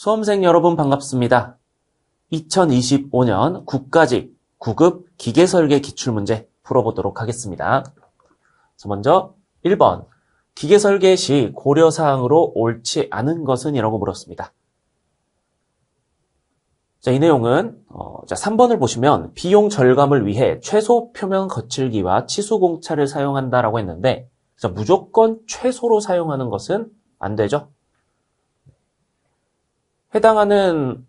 수험생 여러분 반갑습니다. 2025년 국가직 9급 기계설계 기출문제 풀어보도록 하겠습니다. 먼저 1번 기계설계 시 고려사항으로 옳지 않은 것은? 이라고 물었습니다. 자, 이 내용은 3번을 보시면 비용 절감을 위해 최소 표면 거칠기와 치수 공차를 사용한다라고 했는데 무조건 최소로 사용하는 것은 안 되죠. 해당하는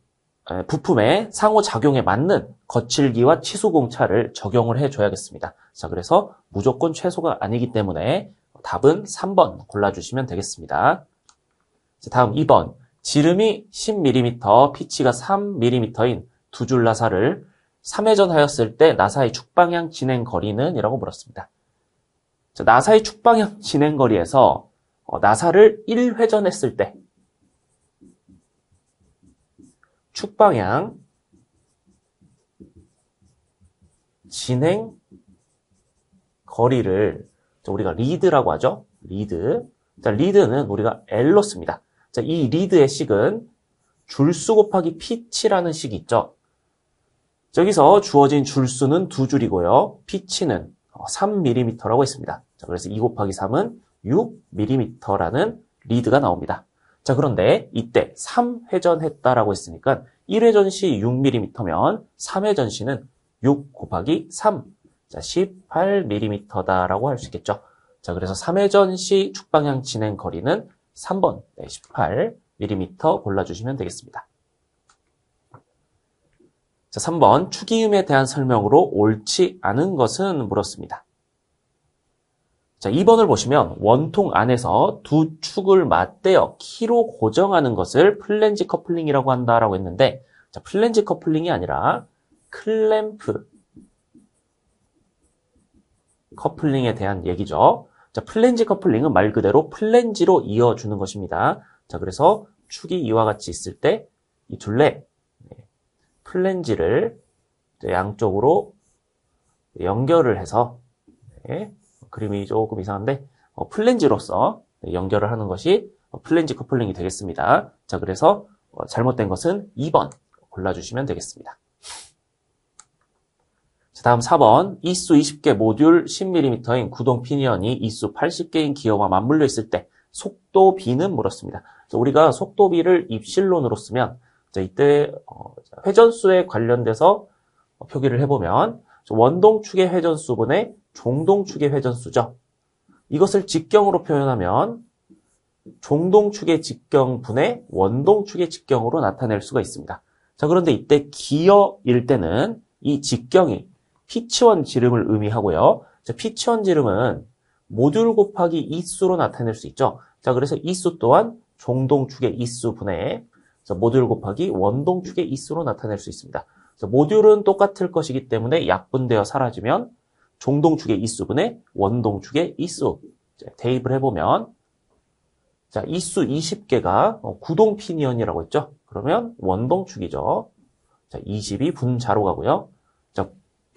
부품의 상호작용에 맞는 거칠기와 치수 공차를 적용을 해줘야겠습니다. 자, 그래서 무조건 최소가 아니기 때문에 답은 3번 골라주시면 되겠습니다. 자, 다음 2번. 지름이 10mm, 피치가 3mm인 두 줄 나사를 3회전 하였을 때 나사의 축방향 진행 거리는? 이라고 물었습니다. 자, 나사의 축방향 진행 거리에서 나사를 1회전 했을 때 축방향 진행 거리를 우리가 리드라고 하죠. 리드. 자, 리드는 우리가 L로 씁니다. 자, 이 리드의 식은 줄수 곱하기 피치라는 식이 있죠. 저기서 주어진 줄수는 2줄이고요. 피치는 3mm라고 했습니다. 자, 그래서 2 곱하기 3은 6mm라는 리드가 나옵니다. 자, 그런데 이때 3회전 했다라고 했으니까 1회전 시 6mm면 3회전 시는 6 곱하기 3, 자, 18mm다라고 할 수 있겠죠. 자, 그래서 3회전 시 축방향 진행 거리는 3번, 18mm 골라주시면 되겠습니다. 자, 3번 축이음에 대한 설명으로 옳지 않은 것은? 물었습니다. 자, 2번을 보시면 원통 안에서 두 축을 맞대어 키로 고정하는 것을 플랜지 커플링이라고 한다라고 했는데, 자, 플랜지 커플링이 아니라 클램프 커플링에 대한 얘기죠. 자, 플랜지 커플링은 말 그대로 플랜지로 이어주는 것입니다. 자, 그래서 축이 이와 같이 있을 때 이 둘레 플랜지를 양쪽으로 연결을 해서, 그림이 조금 이상한데 플랜지로서 연결을 하는 것이 플랜지 커플링이 되겠습니다. 자, 그래서 잘못된 것은 2번 골라주시면 되겠습니다. 자, 다음 4번. 이수 20개 모듈 10mm인 구동 피니언이 이수 80개인 기어와 맞물려 있을 때 속도 B는? 물었습니다. 자, 우리가 속도 B를 입실론으로 쓰면, 자, 이때 회전수에 관련돼서 표기를 해보면 원동축의 회전수분의 종동축의 회전수죠. 이것을 직경으로 표현하면 종동축의 직경분의 원동축의 직경으로 나타낼 수가 있습니다. 자, 그런데 이때 기어일 때는 이 직경이 피치원 지름을 의미하고요. 자, 피치원 지름은 모듈 곱하기 이수로 나타낼 수 있죠. 자, 그래서 이수 또한 종동축의 이수분의 모듈 곱하기 원동축의 이수로 나타낼 수 있습니다. 자, 모듈은 똑같을 것이기 때문에 약분되어 사라지면 종동축의 이수분의 원동축의 이수. 자, 대입을 해보면, 자, 이수 20개가 구동 피니언이라고 했죠. 그러면 원동축이죠. 자, 20이 분자로 가고요. 자,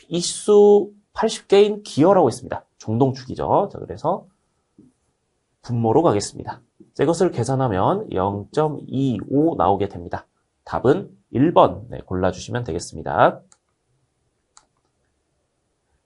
이수 80개인 기어라고 했습니다. 종동축이죠. 자, 그래서 분모로 가겠습니다. 자, 이것을 계산하면 0.25 나오게 됩니다. 답은 1번 골라주시면 되겠습니다.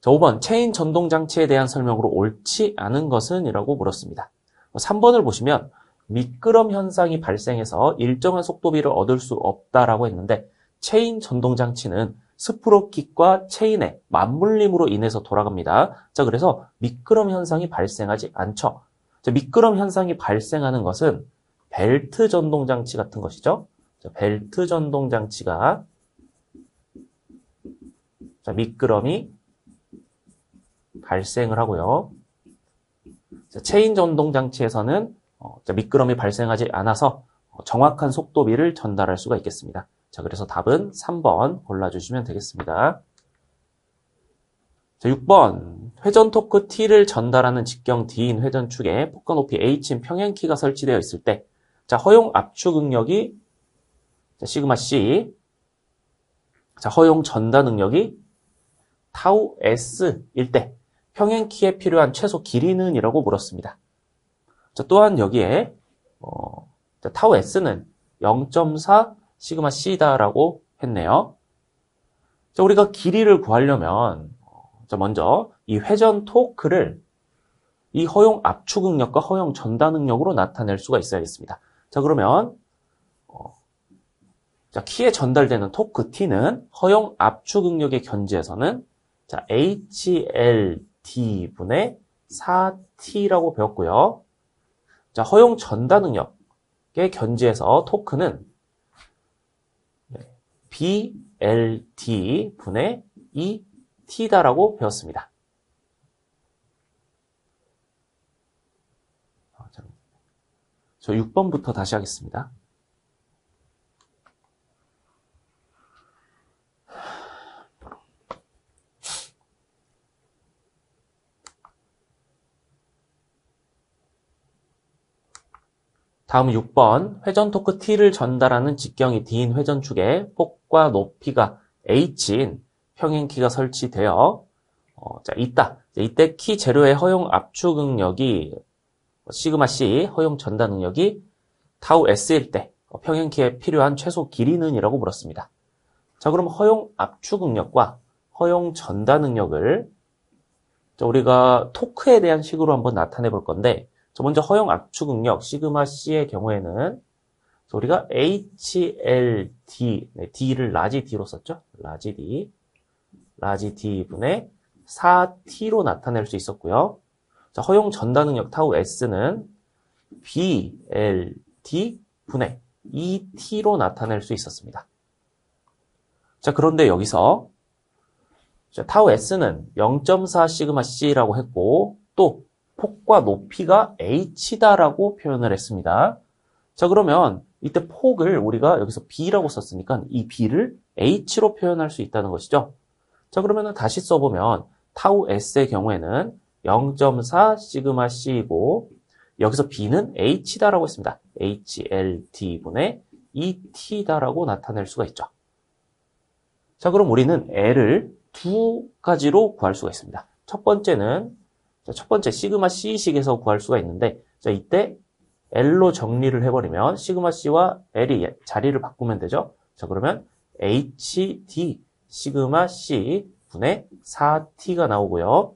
자, 5번 체인 전동장치에 대한 설명으로 옳지 않은 것은? 이라고 물었습니다. 3번을 보시면 미끄럼 현상이 발생해서 일정한 속도비를 얻을 수 없다라고 했는데, 체인 전동장치는 스프로킷과 체인의 맞물림으로 인해서 돌아갑니다. 자, 그래서 미끄럼 현상이 발생하지 않죠. 자, 미끄럼 현상이 발생하는 것은 벨트 전동장치 같은 것이죠. 자, 벨트 전동장치가 미끄럼이 발생을 하고요. 자, 체인 전동장치에서는 미끄럼이 발생하지 않아서 정확한 속도비를 전달할 수가 있겠습니다. 자, 그래서 답은 3번 골라주시면 되겠습니다. 자, 6번. 회전 토크 T를 전달하는 직경 D인 회전축에 폭과 높이 H인 평행키가 설치되어 있을 때, 자, 허용 압축 응력이 시그마 C, 자, 허용 전달 능력이 타우 S일 때 평행키에 필요한 최소 길이는? 이라고 물었습니다. 자, 또한 여기에 타우 S는 0.4 시그마 C다라고 했네요. 자, 우리가 길이를 구하려면 자, 먼저 이 회전 토크를 이 허용 압축 응력과 허용 전달 응력으로 나타낼 수가 있어야겠습니다. 자, 그러면 자, 키에 전달되는 토크 T는 허용 압축 응력의 견지에서는 자, HLT 분의 4T라고 배웠고요. 자, 허용 전달 응력의 견지에서 토크는 BLT 분의 2T다라고 배웠습니다. 저 6번부터 다시 하겠습니다. 다음 6번 회전 토크 T를 전달하는 직경이 D인 회전축에 폭과 높이가 H인 평행키가 설치되어 있다. 이때 키 재료의 허용 압축 응력이 시그마 C, 허용 전달 응력이 타우 S일 때 평행키에 필요한 최소 길이는 이라고 물었습니다. 자, 그럼 허용 압축 응력과 허용 전달 응력을 우리가 토크에 대한 식으로 한번 나타내 볼 건데, 먼저 허용 압축 응력 시그마 C의 경우에는 우리가 HLD, D를 라지 D로 썼죠? 라지 D 분의 4T로 나타낼 수 있었고요. 자, 허용 전달 능력 타우 S는 BLT 분의 2T로 나타낼 수 있었습니다. 자, 그런데 여기서 자, 타우 S는 0.4 시그마 C라고 했고 또 폭과 높이가 H다라고 표현을 했습니다. 자, 그러면 이때 폭을 우리가 여기서 B라고 썼으니까 이 B를 H로 표현할 수 있다는 것이죠. 자, 그러면 다시 써보면 타우 S의 경우에는 0.4 시그마 C이고 여기서 B는 H다라고 했습니다. HLT분의 2T다라고 나타낼 수가 있죠. 자, 그럼 우리는 L을 두 가지로 구할 수가 있습니다. 첫 번째 시그마 C식에서 구할 수가 있는데, 자, 이때 L로 정리를 해버리면 시그마 C와 L이 자리를 바꾸면 되죠. 자, 그러면 HD 시그마 C 분의 4T가 나오고요.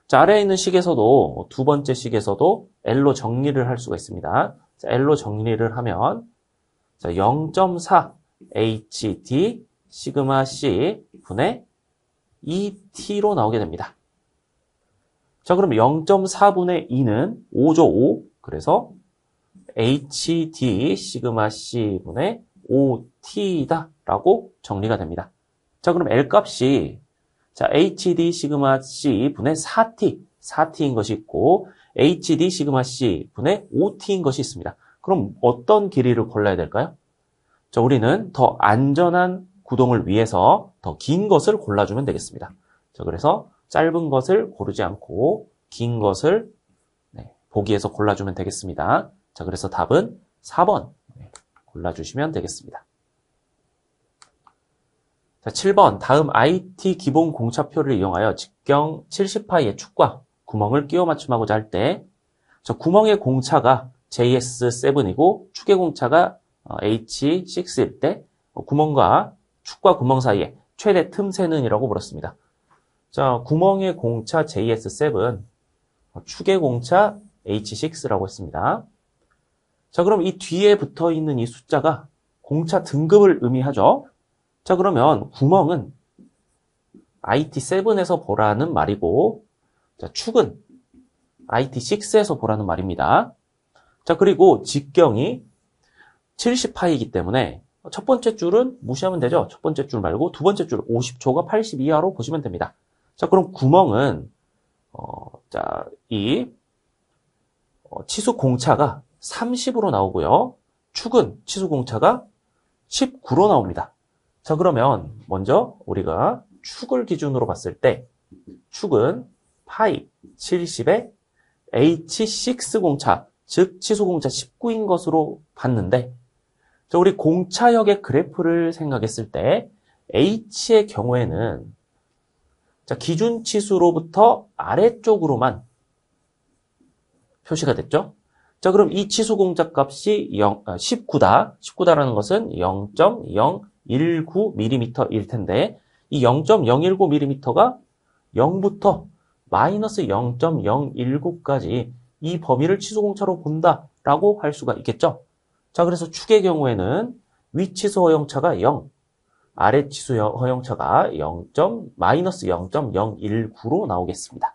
자, 아래에 있는 식에서도 두 번째 식에서도 L로 정리를 할 수가 있습니다. 자, L로 정리를 하면 자, 0.4 HD 시그마 C 분의 2T로 나오게 됩니다. 자, 그럼 0.4분의 2는 5죠, 5. 그래서 HD 시그마 C분의 5T다라고 정리가 됩니다. 자, 그럼 L 값이 자, HD 시그마 C분의 4T인 것이 있고 HD 시그마 C분의 5T인 것이 있습니다. 그럼 어떤 길이를 골라야 될까요? 자, 우리는 더 안전한 구동을 위해서 더 긴 것을 골라주면 되겠습니다. 자, 그래서 짧은 것을 고르지 않고 긴 것을 보기에서 골라주면 되겠습니다. 자, 그래서 답은 4번 골라주시면 되겠습니다. 자, 7번 다음 IT 기본 공차표를 이용하여 직경 70파이의 축과 구멍을 끼워 맞춤하고자 할 때 구멍의 공차가 JS7이고 축의 공차가 H6일 때 구멍과 축과 구멍 사이에 최대 틈새는 이라고 물었습니다. 자, 구멍의 공차 JS7, 축의 공차 H6라고 했습니다. 자, 그럼 이 뒤에 붙어 있는 이 숫자가 공차 등급을 의미하죠. 자, 그러면 구멍은 IT7에서 보라는 말이고, 자, 축은 IT6에서 보라는 말입니다. 자, 그리고 직경이 70파이이기 때문에 첫 번째 줄은 무시하면 되죠. 첫 번째 줄 말고 두 번째 줄 50초가 80 이하로 보시면 됩니다. 자, 그럼 구멍은 이 치수 공차가 30으로 나오고요. 축은 치수 공차가 19로 나옵니다. 자, 그러면 먼저 우리가 축을 기준으로 봤을 때 축은 파이 70에 H6 공차, 즉 치수 공차 19인 것으로 봤는데, 자, 우리 공차역의 그래프를 생각했을 때 H의 경우에는 자, 기준 치수로부터 아래쪽으로만 표시가 됐죠. 자, 그럼 이 치수 공작 값이 19다. 19다라는 것은 0.019mm일 텐데, 이 0.019mm가 0부터 마이너스 0.019까지 이 범위를 치수 공차로 본다라고 할 수가 있겠죠. 자, 그래서 축의 경우에는 위 치수 허용차가 0, 아래 치수 허용차가 마이너스 0.019로 나오겠습니다.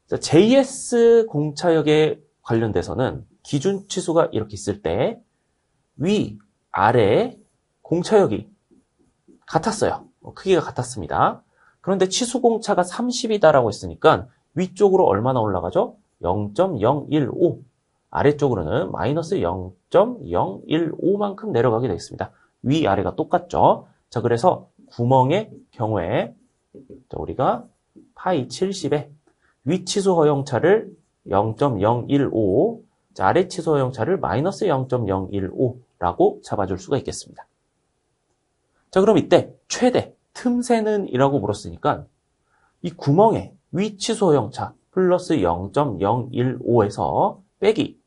자, JS 공차역에 관련돼서는 기준 치수가 이렇게 있을 때 위, 아래 공차역이 같았어요. 크기가 같았습니다. 그런데 치수 공차가 30이다라고 했으니까 위쪽으로 얼마나 올라가죠? 0.015. 아래쪽으로는 마이너스 0.015만큼 내려가게 되겠습니다. 위, 아래가 똑같죠? 자, 그래서 구멍의 경우에 우리가 파이 70에 위 치수 허용차를 0.015, 아래 치수 허용차를 마이너스 0.015라고 잡아줄 수가 있겠습니다. 자, 그럼 이때 최대 틈새는 이라고 물었으니까 이 구멍에 위 치수 허용차 플러스 0.015에서 빼기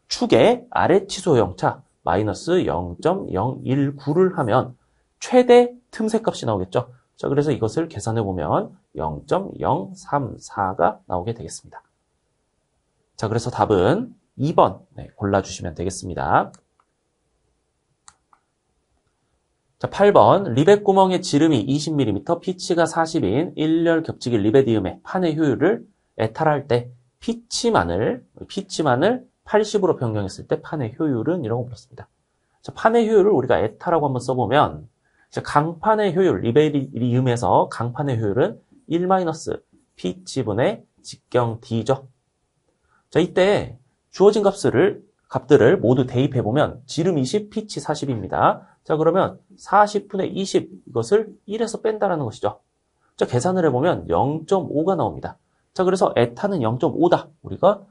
축의 아래 치수 허용차 마이너스 0.019를 하면 최대 틈새 값이 나오겠죠. 자, 그래서 이것을 계산해 보면 0.034가 나오게 되겠습니다. 자, 그래서 답은 2번 골라주시면 되겠습니다. 자, 8번 리벳 구멍의 지름이 20mm, 피치가 40인 1열 겹치기 리베디움의 판의 효율을 에탈할 때 피치만을 80으로 변경했을 때 판의 효율은 이라고 불렀습니다. 자, 판의 효율을 우리가 에타라고 한번 써보면 강판의 효율, 리베디움에서 강판의 효율은 1-피치분의 직경 D죠. 자, 이때 주어진 값들을 모두 대입해보면 지름 20, 피치 40입니다. 자, 그러면 40분의 20 이것을 1에서 뺀다라는 것이죠. 자, 계산을 해보면 0.5가 나옵니다. 자, 그래서 에타는 0.5다. 우리가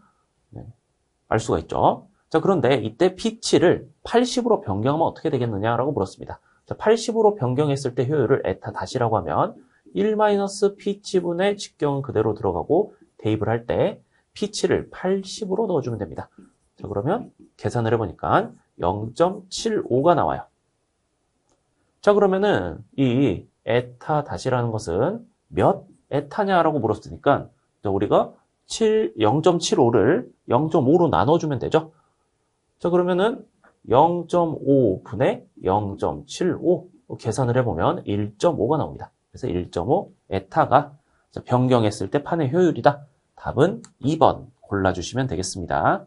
알 수가 있죠. 자, 그런데 이때 피치를 80으로 변경하면 어떻게 되겠느냐라고 물었습니다. 자, 80으로 변경했을 때 효율을 에타 다시라고 하면 1-피치분의 직경은 그대로 들어가고 대입을 할 때 피치를 80으로 넣어주면 됩니다. 자, 그러면 계산을 해보니까 0.75가 나와요. 자, 그러면은 이 에타 다시라는 것은 몇 에타냐라고 물었으니까 우리가 0.75를 0.5로 나눠주면 되죠. 자, 그러면은 0.5분의 0.75 계산을 해보면 1.5가 나옵니다. 그래서 1.5 에타가 변경했을 때 판의 효율이다. 답은 2번 골라주시면 되겠습니다.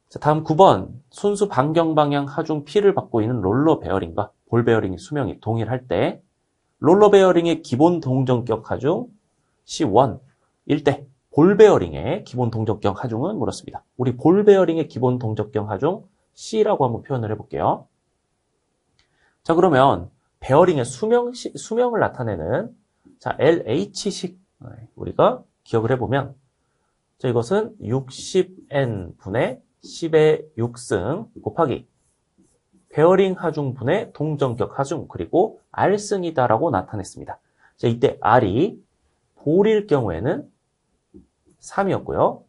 자, 다음 9번 순수 반경 방향 하중 P를 받고 있는 롤러 베어링과 볼 베어링의 수명이 동일할 때 롤러 베어링의 기본 동정격 하중 C1일 때 볼 베어링의 기본 동정격 하중은 물었습니다. 우리 볼 베어링의 기본 동정격 하중 C라고 한번 표현을 해볼게요. 자, 그러면 베어링의 수명을 나타내는 자, LH식 우리가 기억을 해보면 자, 이것은 60N분의 10의 6승 곱하기 베어링 하중분의 동정격 하중 그리고 R승이다라고 나타냈습니다. 자, 이때 R이 볼일 경우에는 3이었고요.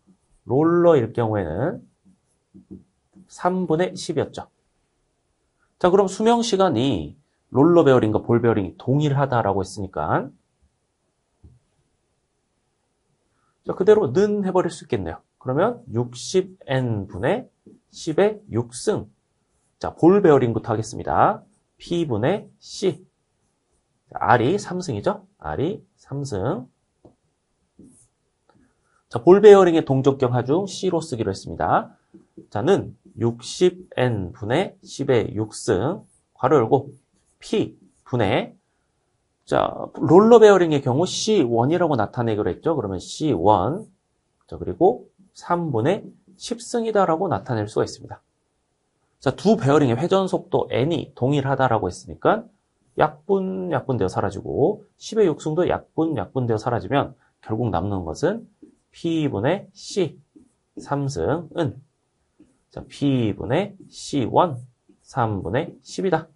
롤러일 경우에는 3분의 10이었죠. 자, 그럼 수명 시간이 롤러 베어링과 볼 베어링이 동일하다라고 했으니까 자, 그대로 는 해버릴 수 있겠네요. 그러면 60N분의 10의 6승. 자, 볼 베어링부터 하겠습니다. P분의 C. R이 3승이죠? R이 3승. 자, 볼 베어링의 동적경 하중 C로 쓰기로 했습니다. 자, 는 60N분의 10의 6승. 괄호 열고 P분의 자, 롤러 베어링의 경우 C1이라고 나타내기로 했죠. 그러면 C1. 자, 그리고 3분의 10승이다라고 나타낼 수가 있습니다. 자, 두 베어링의 회전 속도 n이 동일하다라고 했으니까 약분되어 사라지고 10의 6승도 약분되어 사라지면 결국 남는 것은 P분의 C 3승은 자, P분의 C1 3분의 10이다.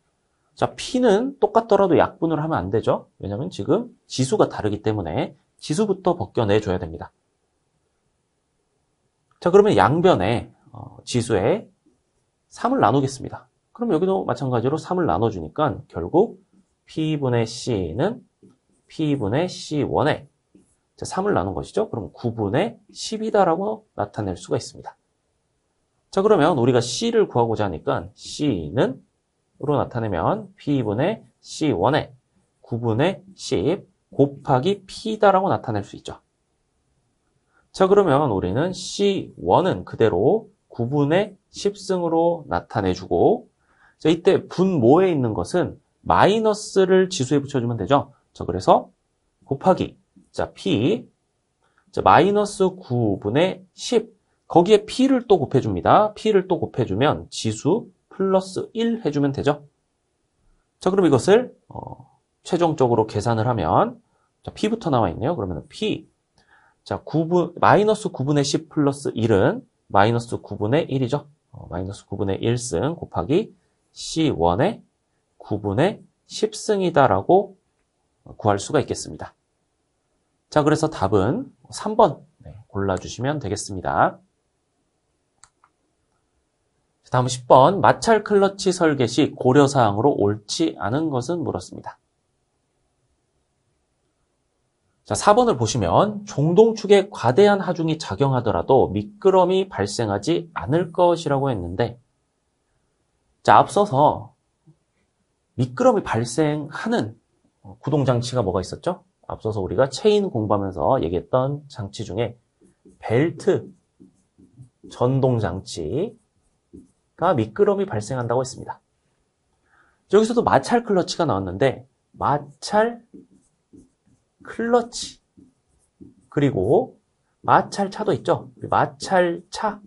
자, P는 똑같더라도 약분을 하면 안 되죠. 왜냐하면 지금 지수가 다르기 때문에 지수부터 벗겨내줘야 됩니다. 자, 그러면 양변에 지수에 3을 나누겠습니다. 그럼 여기도 마찬가지로 3을 나눠주니까 결국 P분의 C는 P분의 C1에 3을 나눈 것이죠. 그럼 9분의 10이다라고 나타낼 수가 있습니다. 자, 그러면 우리가 C를 구하고자 하니까 C는 으로 나타내면 P분의 C1에 9분의 10 곱하기 P다라고 나타낼 수 있죠. 자, 그러면 우리는 C1은 그대로 9분의 10승으로 나타내주고, 자, 이때 분모에 있는 것은 마이너스를 지수에 붙여주면 되죠. 자, 그래서 곱하기, 자, P, 자, 마이너스 9분의 10, 거기에 P를 또 곱해줍니다. P를 또 곱해주면 지수 플러스 1 해주면 되죠. 자, 그럼 이것을 최종적으로 계산을 하면, 자, P부터 나와 있네요. 그러면 P, 자, 마이너스 9분의 10 플러스 1은 마이너스 9분의 1이죠. 마이너스 9분의 1승 곱하기 C1의 9분의 10승이다라고 구할 수가 있겠습니다. 자, 그래서 답은 3번 골라주시면 되겠습니다. 다음 10번, 마찰 클러치 설계 시 고려사항으로 옳지 않은 것은 물었습니다. 자, 4번을 보시면 종동축에 과대한 하중이 작용하더라도 미끄럼이 발생하지 않을 것이라고 했는데, 자, 앞서서 미끄럼이 발생하는 구동장치가 뭐가 있었죠? 앞서서 우리가 체인 공부하면서 얘기했던 장치 중에 벨트 전동장치가 미끄럼이 발생한다고 했습니다. 여기서도 마찰 클러치가 나왔는데 마찰 클러치 그리고 마찰차도 있죠. 마찰차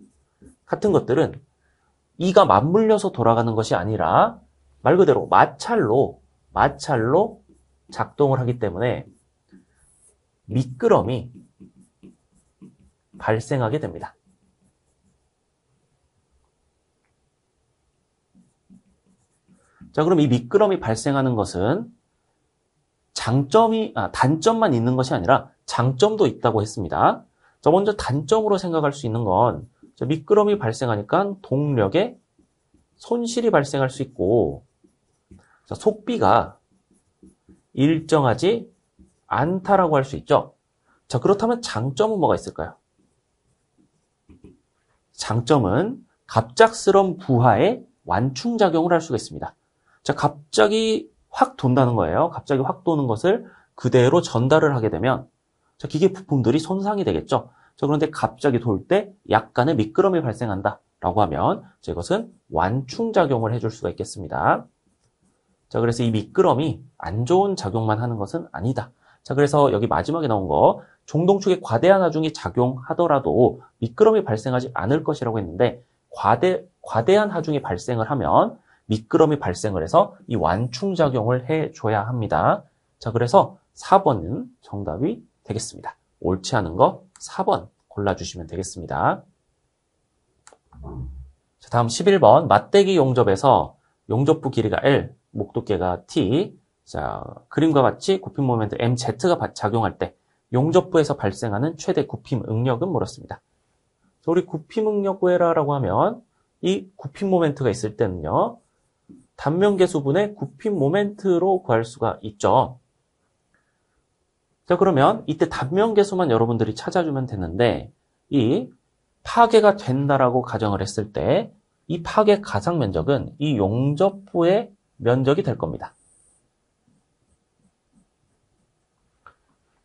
같은 것들은 이가 맞물려서 돌아가는 것이 아니라 말 그대로 마찰로 작동을 하기 때문에 미끄럼이 발생하게 됩니다. 자, 그럼 이 미끄럼이 발생하는 것은 단점만 있는 것이 아니라 장점도 있다고 했습니다. 자, 먼저 단점으로 생각할 수 있는 건 미끄럼이 발생하니까 동력에 손실이 발생할 수 있고, 자, 속비가 일정하지 않다라고 할 수 있죠. 자, 그렇다면 장점은 뭐가 있을까요? 장점은 갑작스러운 부하에 완충작용을 할 수가 있습니다. 자, 갑자기 확 돈다는 거예요. 갑자기 확 도는 것을 그대로 전달을 하게 되면 자, 기계 부품들이 손상이 되겠죠. 자, 그런데 갑자기 돌 때 약간의 미끄럼이 발생한다라고 하면 자, 이것은 완충작용을 해줄 수가 있겠습니다. 자, 그래서 이 미끄럼이 안 좋은 작용만 하는 것은 아니다. 자, 그래서 여기 마지막에 나온 거 종동축에 과대한 하중이 작용하더라도 미끄럼이 발생하지 않을 것이라고 했는데 과대한 하중이 발생을 하면 미끄럼이 발생을 해서 이 완충작용을 해줘야 합니다. 자, 그래서 4번은 정답이 되겠습니다. 옳지 않은 거 4번 골라주시면 되겠습니다. 자, 다음 11번 맞대기 용접에서 용접부 길이가 L, 목두께가 T, 자, 그림과 같이 굽힘 모멘트 MZ가 작용할 때 용접부에서 발생하는 최대 굽힘 응력은 물었습니다. 우리 굽힘 응력 구해라라고 하면 이 굽힘 모멘트가 있을 때는요. 단면계수분의 굽힘 모멘트로 구할 수가 있죠. 자, 그러면 이때 단면계수만 여러분들이 찾아주면 되는데 이 파괴가 된다라고 가정을 했을 때 이 파괴 가상 면적은 이 용접부의 면적이 될 겁니다.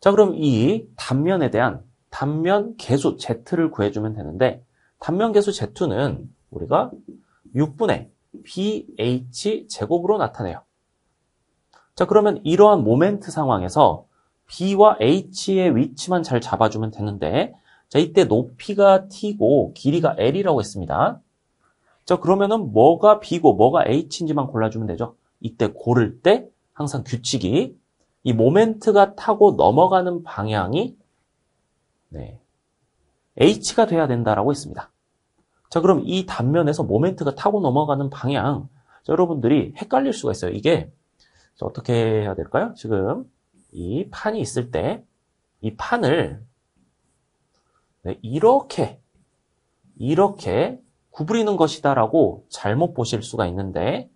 자, 그럼 이 단면에 대한 단면 계수 Z를 구해주면 되는데 단면 계수 Z2는 우리가 6분의 BH 제곱으로 나타내요. 자, 그러면 이러한 모멘트 상황에서 B와 H의 위치만 잘 잡아주면 되는데 자, 이때 높이가 T고 길이가 L이라고 했습니다. 자, 그러면은 뭐가 B고 뭐가 H인지만 골라주면 되죠. 이때 고를 때 항상 규칙이 이 모멘트가 타고 넘어가는 방향이 H가 돼야 된다라고 했습니다. 자, 그럼 이 단면에서 모멘트가 타고 넘어가는 방향, 자, 여러분들이 헷갈릴 수가 있어요. 이게 어떻게 해야 될까요? 지금 이 판이 있을 때 이 판을 이렇게 이렇게 구부리는 것이다라고 잘못 보실 수가 있는데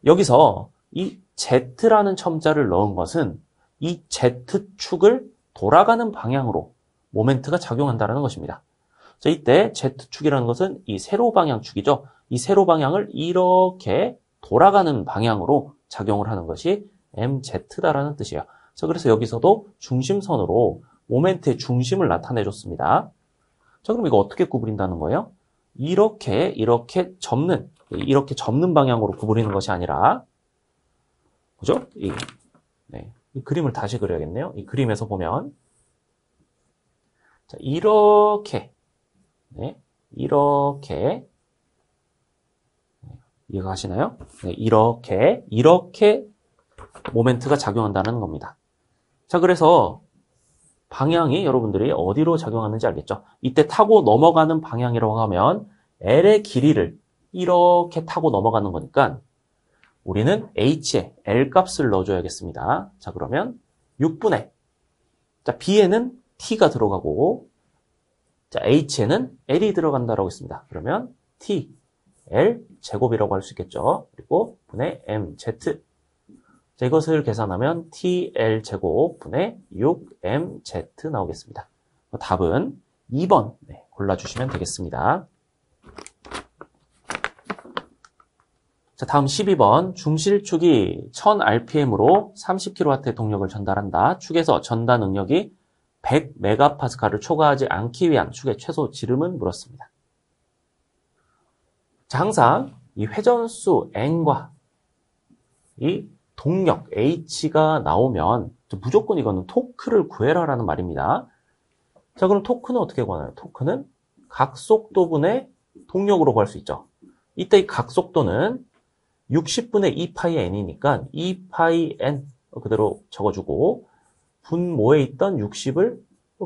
여기서 이 Z라는 첨자를 넣은 것은 이 Z축을 돌아가는 방향으로 모멘트가 작용한다는 것입니다. 자, 이때 Z축이라는 것은 이 세로 방향축이죠. 이 세로 방향을 이렇게 돌아가는 방향으로 작용을 하는 것이 MZ다라는 뜻이에요. 자, 그래서 여기서도 중심선으로 모멘트의 중심을 나타내줬습니다. 자, 그럼 이거 어떻게 구부린다는 거예요? 이렇게 접는 방향으로 구부리는 것이 아니라, 그죠? 이 그림을 다시 그려야겠네요. 이 그림에서 보면, 자, 이렇게, 이해가시나요? 이렇게 모멘트가 작용한다는 겁니다. 자, 그래서 방향이 여러분들이 어디로 작용하는지 알겠죠? 이때 타고 넘어가는 방향이라고 하면 L의 길이를 이렇게 타고 넘어가는 거니까 우리는 H에 L 값을 넣어줘야겠습니다. 자, 그러면 6분의, 자, B에는 T가 들어가고, 자, H에는 L이 들어간다라고 했습니다. 그러면 T, L 제곱이라고 할 수 있겠죠. 그리고 분의 MZ. 자, 이것을 계산하면 TL 제곱 분의 6MZ 나오겠습니다. 답은 2번 골라주시면 되겠습니다. 자, 다음 12번. 중실축이 1000rpm으로 30kW의 동력을 전달한다. 축에서 전달 능력이 100MPa를 초과하지 않기 위한 축의 최소 지름은 물었습니다. 자, 항상 이 회전수 N과 이 동력 H가 나오면 무조건 이거는 토크를 구해라라는 말입니다. 자, 그럼 토크는 어떻게 구하나요? 토크는 각속도분의 동력으로 구할 수 있죠. 이때 이 각속도는 60분의 2파이 n이니까 2파이 n 그대로 적어주고 분모에 있던 60을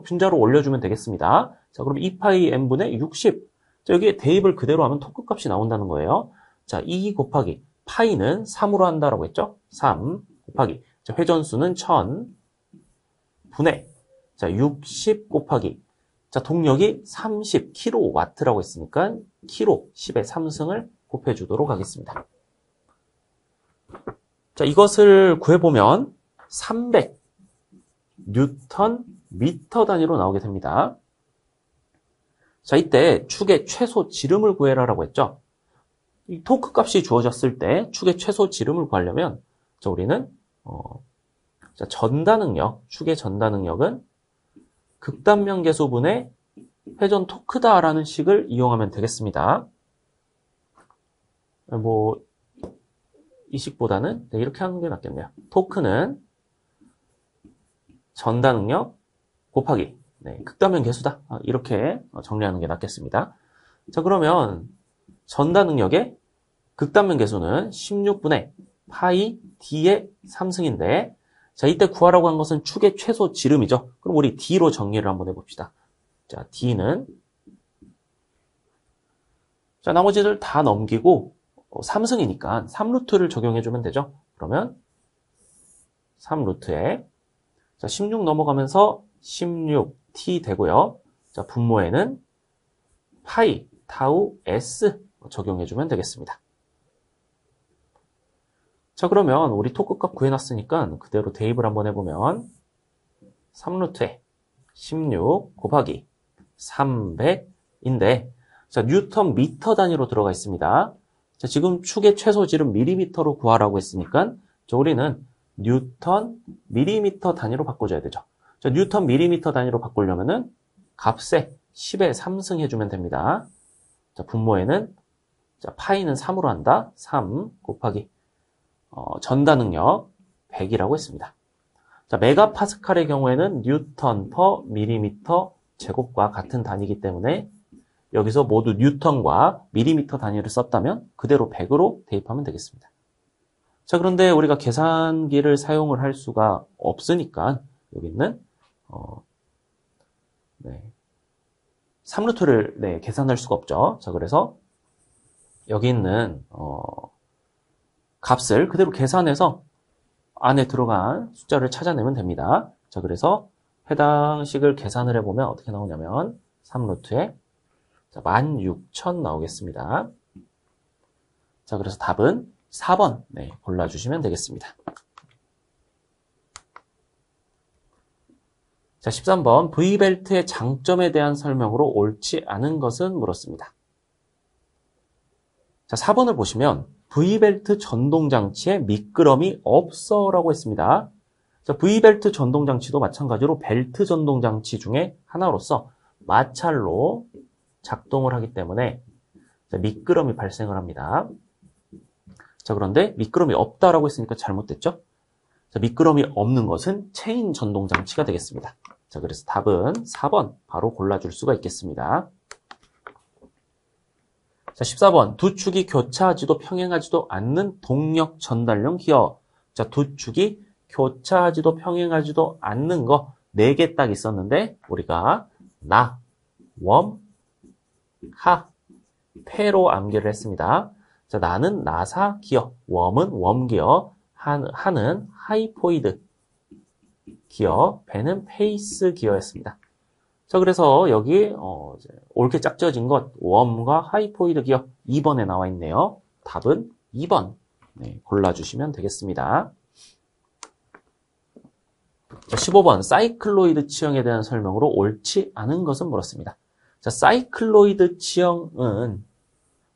분자로 올려주면 되겠습니다. 자, 그럼 2파이 n분의 60. 자, 여기에 대입을 그대로 하면 토크 값이 나온다는 거예요. 자, 2 곱하기 파이는 3으로 한다라고 했죠? 3 곱하기. 자, 회전수는 1000 분의. 자, 60 곱하기. 자, 동력이 30kW라고 했으니까 kg 10의 3승을 곱해주도록 하겠습니다. 자, 이것을 구해보면 300 뉴턴 미터 단위로 나오게 됩니다. 자, 이때 축의 최소 지름을 구해라라고 했죠. 이 토크 값이 주어졌을 때 축의 최소 지름을 구하려면 자, 우리는 자, 전다능력, 축의 전다능력은 극단면 계수분의 회전 토크다라는 식을 이용하면 되겠습니다. 이 식보다는 이렇게 하는 게 낫겠네요. 토크는 전다능력 곱하기 극단면 계수다. 이렇게 정리하는 게 낫겠습니다. 자, 그러면 전다능력의 극단면 계수는 16분의 파이 d의 3승인데 자, 이때 구하라고 한 것은 축의 최소 지름이죠. 그럼 우리 d로 정리를 한번 해봅시다. 자, d는 자, 나머지를 다 넘기고 3승이니까 3루트를 적용해주면 되죠. 그러면 3루트에 자, 16 넘어가면서 16t 되고요. 자, 분모에는 파이 타우 s 적용해주면 되겠습니다. 자, 그러면 우리 토크값 구해놨으니까 그대로 대입을 한번 해보면 3루트에 16 곱하기 300인데 자, 뉴턴 미터 단위로 들어가 있습니다. 자, 지금 축의 최소 지름 밀리미터로 구하라고 했으니까 자, 우리는 뉴턴 밀리미터 단위로 바꿔줘야 되죠. 자, 뉴턴 밀리미터 단위로 바꾸려면은 값에 10의 3승 해주면 됩니다. 자, 분모에는 자, 파이는 3으로 한다. 3 곱하기 전다능력 100이라고 했습니다. 자, 메가파스칼의 경우에는 뉴턴 퍼 밀리미터 제곱과 같은 단위이기 때문에 여기서 모두 뉴턴과 밀리미터 단위를 썼다면 그대로 100으로 대입하면 되겠습니다. 자, 그런데 우리가 계산기를 사용을 할 수가 없으니까 여기 있는 3루트를 계산할 수가 없죠. 자, 그래서 여기 있는 값을 그대로 계산해서 안에 들어간 숫자를 찾아내면 됩니다. 자, 그래서 해당 식을 계산을 해보면 어떻게 나오냐면 3루트에 자, 16,000 나오겠습니다. 자, 그래서 답은 4번 골라주시면 되겠습니다. 자, 13번 V벨트의 장점에 대한 설명으로 옳지 않은 것은 물었습니다. 자, 4번을 보시면 V벨트 전동장치에 미끄럼이 없어 라고 했습니다. 자, V벨트 전동장치도 마찬가지로 벨트 전동장치 중에 하나로서 마찰로 작동을 하기 때문에 미끄럼이 발생을 합니다. 자, 그런데 미끄럼이 없다라고 했으니까 잘못됐죠? 자, 미끄럼이 없는 것은 체인 전동장치가 되겠습니다. 자, 그래서 답은 4번 바로 골라줄 수가 있겠습니다. 자, 14번 두 축이 교차하지도 평행하지도 않는 동력 전달용 기어. 자, 두 축이 교차하지도 평행하지도 않는 거 4개 딱 있었는데 우리가 나, 웜, 하, 패로 암기를 했습니다. 자, 나는 나사 기어, 웜은 웜 기어, 하는 하이포이드 기어, 배는 페이스 기어였습니다. 자, 그래서 여기 옳게 짝지어진 것 웜과 하이포이드 기어 2번에 나와 있네요. 답은 2번 골라주시면 되겠습니다. 자, 15번 사이클로이드 치형에 대한 설명으로 옳지 않은 것은 물었습니다. 자, 사이클로이드 치형은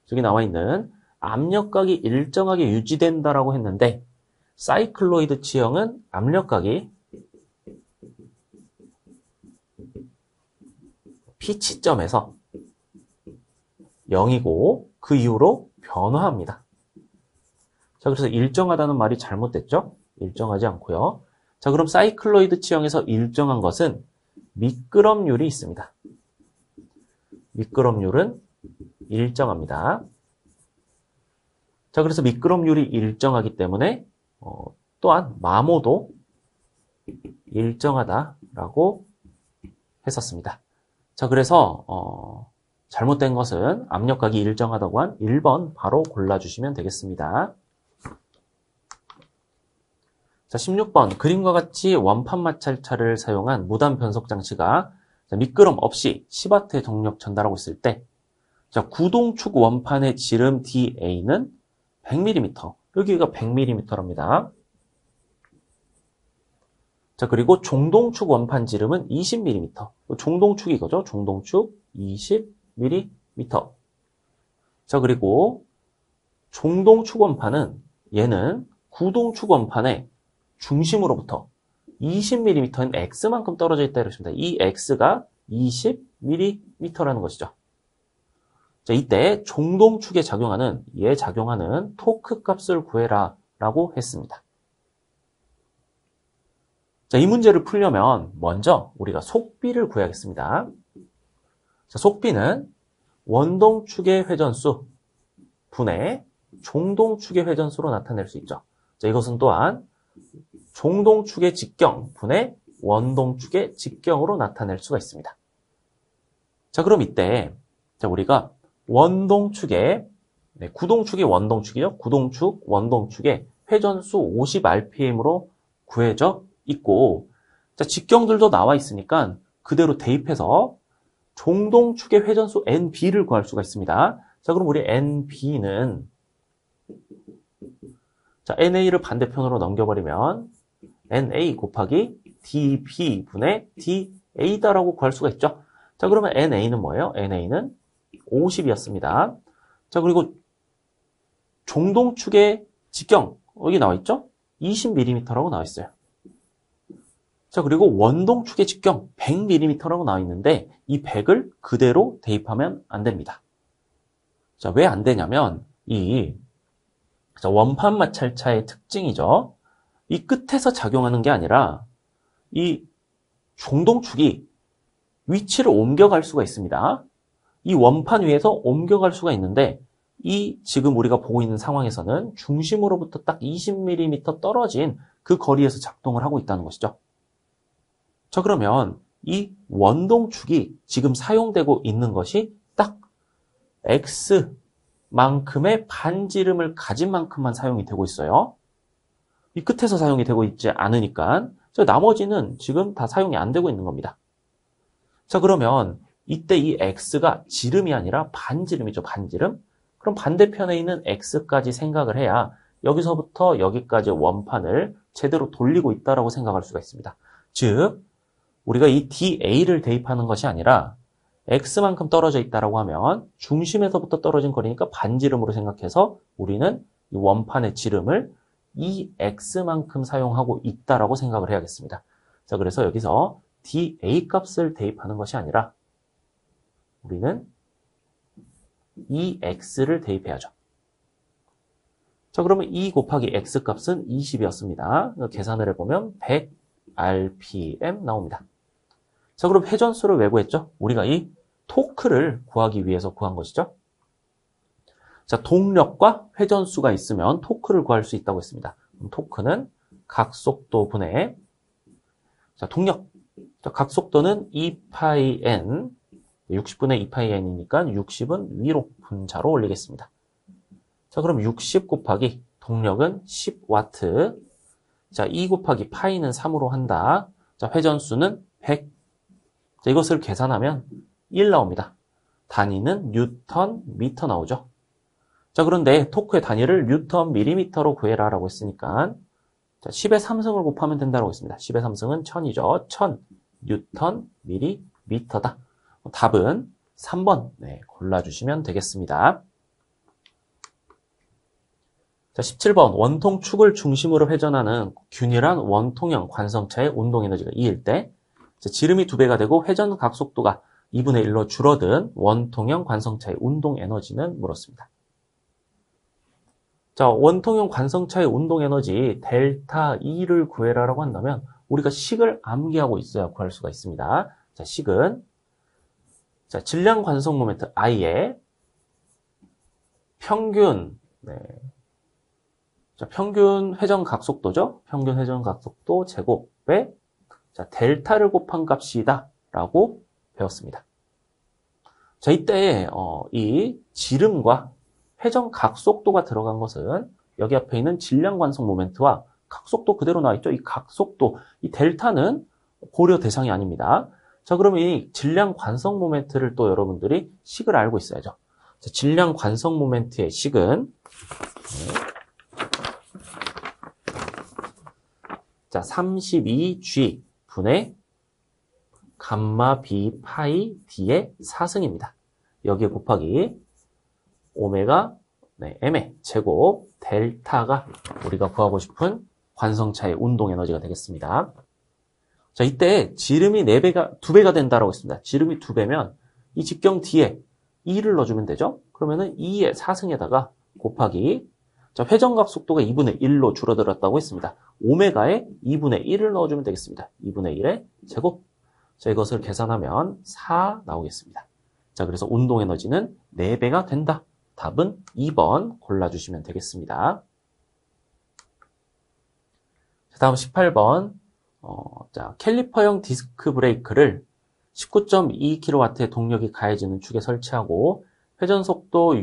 저기 나와 있는 압력각이 일정하게 유지된다라고 했는데 사이클로이드 치형은 압력각이 P치점에서 0이고 그 이후로 변화합니다. 자, 그래서 일정하다는 말이 잘못됐죠? 일정하지 않고요. 자, 그럼 사이클로이드 치형에서 일정한 것은 미끄럼률이 있습니다. 미끄럼률은 일정합니다. 자, 그래서 미끄럼률이 일정하기 때문에 또한 마모도 일정하다라고 했었습니다. 자, 그래서 잘못된 것은 압력각이 일정하다고 한 1번 바로 골라주시면 되겠습니다. 자, 16번 그림과 같이 원판 마찰차를 사용한 무단 변속 장치가 미끄럼 없이 10W의 동력 전달하고 있을 때 자, 구동축 원판의 지름 DA는 100mm, 여기가 100mm랍니다. 자, 그리고 종동축 원판 지름은 20mm. 종동축 이거죠. 종동축 20mm. 자, 그리고 종동축 원판은 얘는 구동축 원판의 중심으로부터 20mm인 X만큼 떨어져 있다 이렇습니다. 이 X가 20mm라는 것이죠. 자, 이때 종동축에 작용하는 토크 값을 구해라 라고 했습니다. 자, 이 문제를 풀려면 먼저 우리가 속비를 구해야겠습니다. 자, 속비는 원동축의 회전수 분의 종동축의 회전수로 나타낼 수 있죠. 자, 이것은 또한 종동축의 직경 분의 원동축의 직경으로 나타낼 수가 있습니다. 자, 그럼 이때 자, 우리가 원동축의 구동축이 원동축이죠. 구동축, 원동축의 회전수 50rpm으로 구해져 있고 자, 직경들도 나와 있으니까 그대로 대입해서 종동축의 회전수 NB를 구할 수가 있습니다. 자, 그럼 우리 NB는 자, NA를 반대편으로 넘겨버리면 NA 곱하기 DB분의 DA다라고 구할 수가 있죠. 자, 그러면 NA는 뭐예요? NA는 50이었습니다. 자, 그리고 종동축의 직경 여기 나와 있죠? 20mm라고 나와 있어요. 자, 그리고 원동축의 직경 100mm라고 나와 있는데 이 100을 그대로 대입하면 안 됩니다. 자, 왜 안 되냐면 원판 마찰차의 특징이죠. 이 끝에서 작용하는 게 아니라 이 종동축이 위치를 옮겨갈 수가 있습니다. 이 원판 위에서 옮겨갈 수가 있는데 이 지금 우리가 보고 있는 상황에서는 중심으로부터 딱 20mm 떨어진 그 거리에서 작동을 하고 있다는 것이죠. 자, 그러면 이 원동축이 지금 사용되고 있는 것이 딱 X만큼의 반지름을 가진 만큼만 사용이 되고 있어요. 이 끝에서 사용이 되고 있지 않으니까 나머지는 지금 다 사용이 안 되고 있는 겁니다. 자, 그러면 이때 이 x가 지름이 아니라 반지름이죠. 반지름. 그럼 반대편에 있는 x까지 생각을 해야 여기서부터 여기까지 원판을 제대로 돌리고 있다라고 생각할 수가 있습니다. 즉 우리가 이 DA를 대입하는 것이 아니라 x만큼 떨어져 있다라고 하면 중심에서부터 떨어진 거리니까 반지름으로 생각해서 우리는 이 원판의 지름을 이 x만큼 사용하고 있다라고 생각을 해야겠습니다. 자, 그래서 여기서 DA 값을 대입하는 것이 아니라 우리는 이 x를 대입해야죠. 자, 그러면 2 곱하기 x 값은 20이었습니다. 계산을 해보면 100 rpm 나옵니다. 자, 그럼 회전수를 왜 구했죠? 우리가 이 토크를 구하기 위해서 구한 것이죠. 자, 동력과 회전수가 있으면 토크를 구할 수 있다고 했습니다. 그럼 토크는 각속도 분의, 자, 동력. 자, 각속도는 2πn, 60분의 2πn이니까 60은 위로 분자로 올리겠습니다. 자, 그럼 60 곱하기 동력은 10W. 자, 2 곱하기 파이는 3으로 한다. 자, 회전수는 100. 자, 이것을 계산하면 1 나옵니다. 단위는 뉴턴 미터 나오죠. 자, 그런데 토크의 단위를 뉴턴 밀리미터로 구해라 라고 했으니까 자, 10의 3승을 곱하면 된다고 했습니다. 10의 3승은 1000이죠. 1000 뉴턴 밀리미터다. 답은 3번 골라주시면 되겠습니다. 자, 17번 원통 축을 중심으로 회전하는 균일한 원통형 관성차의 운동에너지가 2일 때 지름이 2배가 되고 회전 각속도가 2분의 1로 줄어든 원통형 관성차의 운동에너지는 물었습니다. 자, 원통형 관성차의 운동에너지 델타 E를 구해라라고 한다면 우리가 식을 암기하고 있어야 구할 수가 있습니다. 자, 식은 자, 질량 관성 모멘트 I의 평균 자, 평균 회전 각속도죠. 평균 회전 각속도 제곱에 자, 델타를 곱한 값이다 라고 배웠습니다. 자, 이때 이 지름과 회전 각속도가 들어간 것은 여기 앞에 있는 질량 관성 모멘트와 각속도 그대로 나와있죠. 이 각속도, 이 델타는 고려 대상이 아닙니다. 자, 그러면 이 질량 관성 모멘트를 또 여러분들이 식을 알고 있어야죠. 자, 질량 관성 모멘트의 식은 자, 32G 분의 감마 B 파이 D의 4승입니다. 여기에 곱하기 오메가 M의 제곱 델타가 우리가 구하고 싶은 관성차의 운동 에너지가 되겠습니다. 자, 이때 지름이 2배가 된다라고 했습니다. 지름이 2배면 이 직경 뒤에 2를 넣어주면 되죠. 그러면은 2의 4승에다가 곱하기 자, 회전각 속도가 2분의 1로 줄어들었다고 했습니다. 오메가에 2분의 1을 넣어주면 되겠습니다. 2분의 1의 제곱. 자, 이것을 계산하면 4 나오겠습니다. 자, 그래서 운동 에너지는 4배가 된다. 답은 2번 골라주시면 되겠습니다. 자, 다음 18번. 자, 캘리퍼형 디스크 브레이크를 19.2kW의 동력이 가해지는 축에 설치하고 회전 속도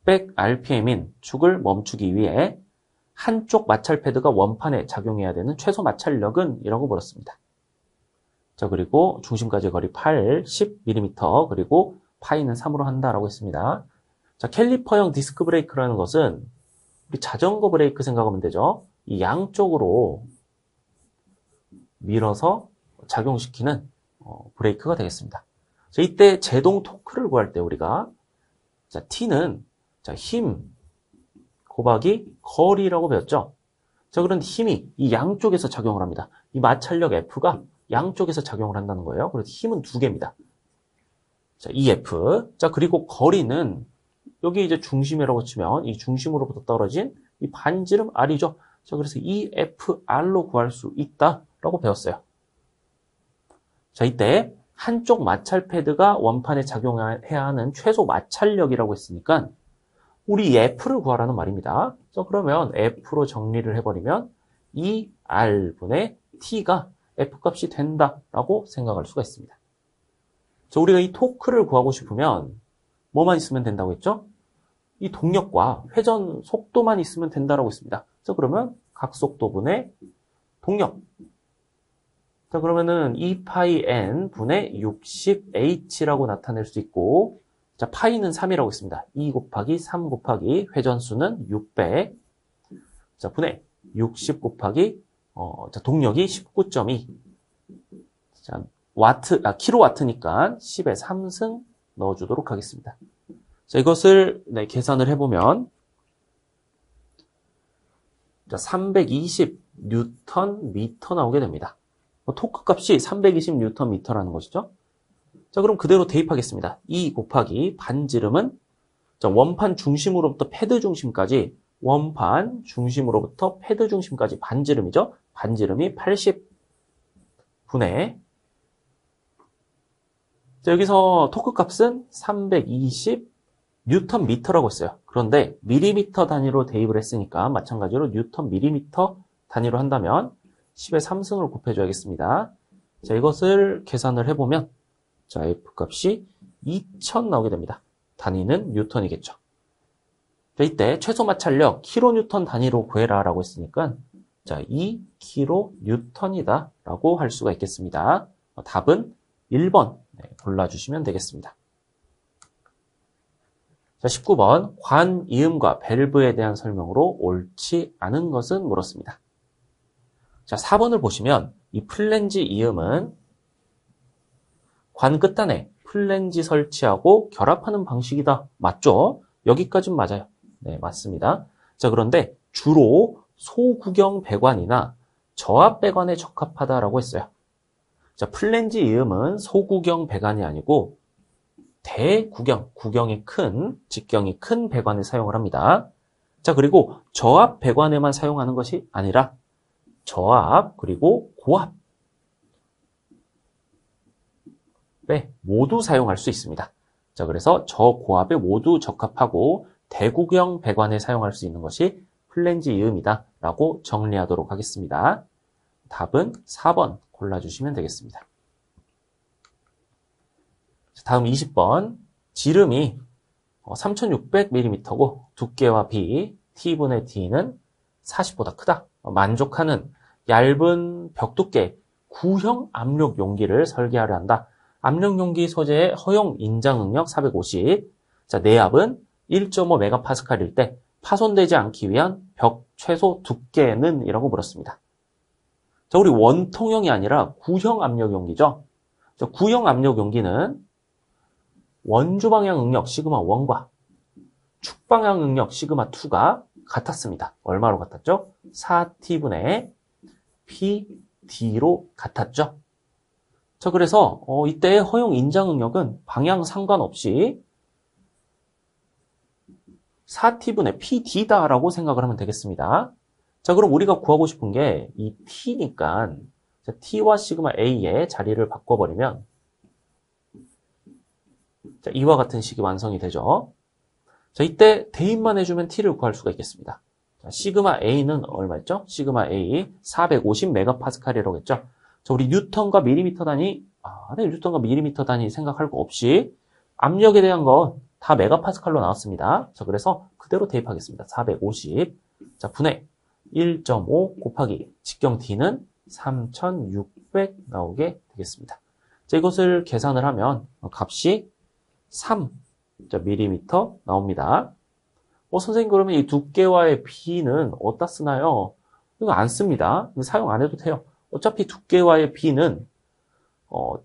600rpm인 축을 멈추기 위해 한쪽 마찰 패드가 원판에 작용해야 되는 최소 마찰력은? 이라고 물었습니다. 자, 그리고 중심까지 거리 8, 10mm, 그리고 파이는 3으로 한다라고 했습니다. 자, 캘리퍼형 디스크 브레이크라는 것은 우리 자전거 브레이크 생각하면 되죠. 이 양쪽으로 밀어서 작용시키는 브레이크가 되겠습니다. 자, 이때 제동 토크를 구할 때 우리가 자, T는 자, 힘 곱하기 거리라고 배웠죠. 자, 그런 힘이 이 양쪽에서 작용을 합니다. 이 마찰력 F가 양쪽에서 작용을 한다는 거예요. 그래서 힘은 2개입니다. 자, EF. 자, 그리고 거리는 여기 이제 중심이라고 치면 이 중심으로부터 떨어진 이 반지름 R이죠. 자, 그래서 EFR로 구할 수 있다라고 배웠어요. 자, 이때 한쪽 마찰 패드가 원판에 작용해야 하는 최소 마찰력이라고 했으니까 우리 F를 구하라는 말입니다. 자, 그러면 F로 정리를 해버리면 2R분의 T가 F값이 된다라고 생각할 수가 있습니다. 자, 우리가 이 토크를 구하고 싶으면 뭐만 있으면 된다고 했죠? 이 동력과 회전 속도만 있으면 된다라고 했습니다. 자, 그러면 각속도분의 동력. 자, 그러면은 2파이 n 분의 60h라고 나타낼 수 있고, 자, 파이는 3이라고 했습니다. 2 곱하기 3 곱하기 회전수는 600. 자, 분의 60 곱하기, 자, 동력이 19.2. 자, 킬로와트니까 10의 3승 넣어주도록 하겠습니다. 자, 이것을, 네, 계산을 해보면, 자, 320 뉴턴 미터 나오게 됩니다. 토크 값이 320 뉴턴 미터라는 것이죠. 자, 그럼 그대로 대입하겠습니다. 2 곱하기 반지름은, 자, 원판 중심으로부터 패드 중심까지, 원판 중심으로부터 패드 중심까지 반지름이죠. 반지름이 80분의, 자, 여기서 토크 값은 320 뉴턴 미터라고 했어요. 그런데 밀리미터 단위로 대입을 했으니까 마찬가지로 뉴턴 밀리미터 단위로 한다면 10의 3승을 곱해줘야겠습니다. 자, 이것을 계산을 해보면, 자, F 값이 2000 나오게 됩니다. 단위는 뉴턴이겠죠. 자, 이때 최소 마찰력 킬로뉴턴 단위로 구해라 라고 했으니까, 자, 2킬로뉴턴이다 라고 할 수가 있겠습니다. 답은 1번 골라주시면 되겠습니다. 자, 19번 관 이음과 밸브에 대한 설명으로 옳지 않은 것은 물었습니다. 자, 4번을 보시면 이 플랜지 이음은 관 끝단에 플랜지 설치하고 결합하는 방식이다. 맞죠? 여기까지는 맞아요. 네, 맞습니다. 자, 그런데 주로 소구경 배관이나 저압 배관에 적합하다라고 했어요. 자, 플랜지 이음은 소구경 배관이 아니고 대구경, 구경이 큰, 직경이 큰 배관에 사용을 합니다. 자, 그리고 저압 배관에만 사용하는 것이 아니라 저압 그리고 고압 모두 사용할 수 있습니다. 자, 그래서 저고압에 모두 적합하고 대구경 배관에 사용할 수 있는 것이 플랜지 이음이다 라고 정리하도록 하겠습니다. 답은 4번 골라주시면 되겠습니다. 다음 20번 지름이 3600mm고 두께와 비 T분의 D는 40보다 크다. 만족하는 얇은 벽 두께 구형 압력 용기를 설계하려 한다. 압력 용기 소재의 허용 인장 응력 450. 자, 내압은 1.5MPa일 때 파손되지 않기 위한 벽 최소 두께는 이라고 물었습니다. 자, 우리 원통형이 아니라 구형 압력 용기죠. 자, 구형 압력 용기는 원주 방향 응력 시그마 1과 축 방향 응력 시그마 2가 같았습니다. 얼마로 같았죠? 4T분의 PD로 같았죠. 자, 그래서 이때 허용 인장 응력은 방향 상관없이 4T분의 PD다라고 생각을 하면 되겠습니다. 자, 그럼 우리가 구하고 싶은 게 이 T니까 T와 시그마 A의 자리를 바꿔버리면 자, 이와 같은 식이 완성이 되죠. 자, 이때 대입만 해주면 T를 구할 수가 있겠습니다. 자, 시그마 A는 얼마였죠? 시그마 A 450MPa이라고 했죠. 자, 우리 뉴턴과 밀리미터 단위, 네, 뉴턴과 밀리미터 단위 생각할 거 없이 압력에 대한 건 다 메가파스칼로 나왔습니다. 자, 그래서 그대로 대입하겠습니다. 450. 자, 분의 1.5 곱하기 직경 T는 3600 나오게 되겠습니다. 자, 이것을 계산을 하면 값이 3 밀리미터 나옵니다. 선생님 그러면 이 두께와의 비는 어디다 쓰나요? 이거 안 씁니다. 이거 사용 안 해도 돼요. 어차피 두께와의 비는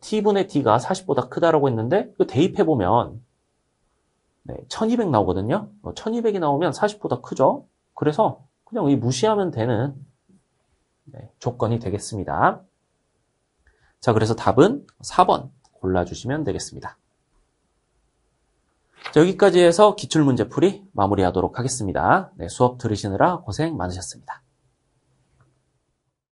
T분의 D가 40보다 크다라고 했는데 이거 대입해보면 네, 1200 나오거든요. 1200이 나오면 40보다 크죠. 그래서 그냥 이 무시하면 되는 조건이 되겠습니다. 자, 그래서 답은 4번 골라주시면 되겠습니다. 자, 여기까지 해서 기출문제풀이 마무리하도록 하겠습니다. 네, 수업 들으시느라 고생 많으셨습니다.